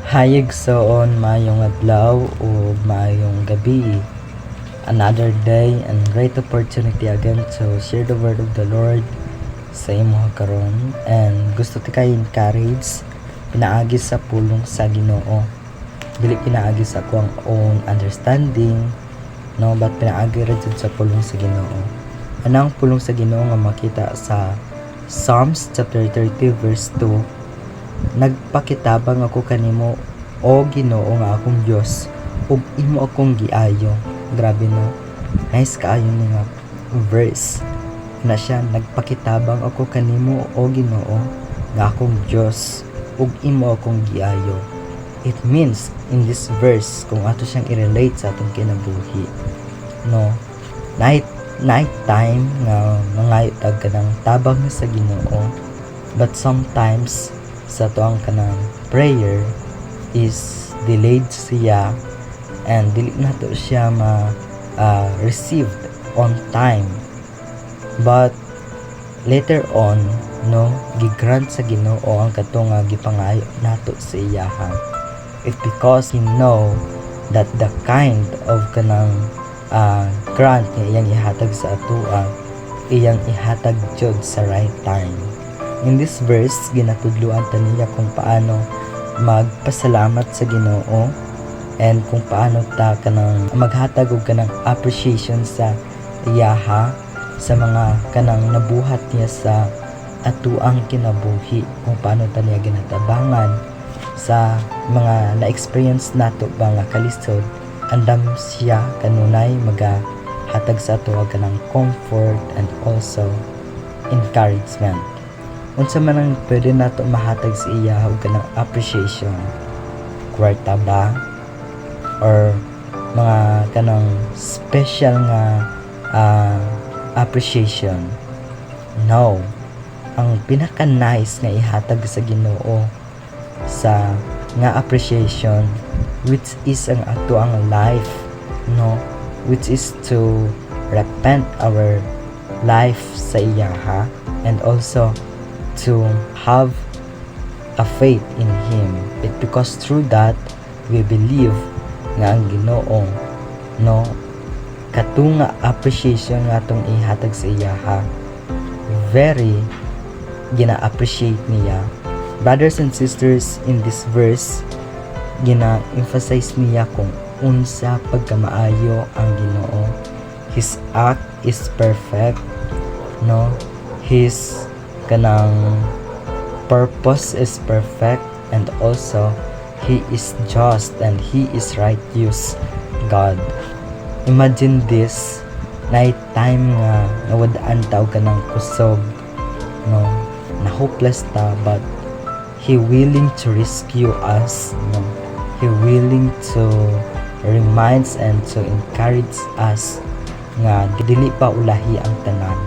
Hayag soon mayong adlaw o mayong gabi. Another day and great opportunity again to share the word of the Lord sa imo karon, and gusto ti kay encourage pinaagi sa pulong sa Ginoo. Dili pinaagi sa akong own understanding, no, but pinaagi ra jud sa pulong sa Ginoo. Anang pulong sa Ginoo nga makita sa Psalms chapter 30 verse 2. Nagpakitabang ako kanimo, o Ginoo nga akong Dios, ug imo akong giayo. Grabe no. Nice kaayo ni nga verse. Na siya, nagpakitabang ako kanimo, o Ginoo nga akong Dios, ug imo akong giayo. It means in this verse, kung ato siyang i-relate sa atong kinabuhi, no, night time nga mangayo tag kanang tabang sa Ginoo, but sometimes sa tuang kanang prayer is delayed siya, and dili nato siya received on time, but later on, no, gigrant sa Ginoo ang katong gipangayo nato sa iyaha. It's because he know that the kind of kanang grant nga iyang ihatag sa atoa, iyang ihatag jud sa right time. In this verse, ginatudluan ta niya kung paano magpasalamat sa Ginoo, and kung paano ta kanang maghatag og kanang appreciation sa iyaha sa mga kanang nabuhat niya sa atuang kinabuhi, kung paano ta niya ginatabangan sa mga na-experience nato ba nga kalisod. Andam siya kanunay magahatag sa ato og kanang comfort and also encouragement. Unsa man ang pwede nato mahatag sa iya og kanang appreciation, kwarta ba or mga kanang special nga appreciation? No. Ang pinaka nice nga ihatag sa Ginoo sa nga appreciation, which is ang ato ang life, no, which is to repent our life sa iyaha, and also to have a faith in Him. Because through that we believe nga ang Ginoo, no, katunga appreciation nga atong ihatag sa iyaha, very gina-appreciate niya. Brothers and sisters, in this verse gina-emphasize niya kung unsa pagkamaayo ang Ginoo. His act is perfect, no, His kanang purpose is perfect, and also He is just and He is righteous God. Imagine this, night time nga nawadaan ta og kanang kusog, no, na hopeless ta, but He willing to rescue us, no, He willing to reminds and to encourage us nga dili pa ulahi ang tanan.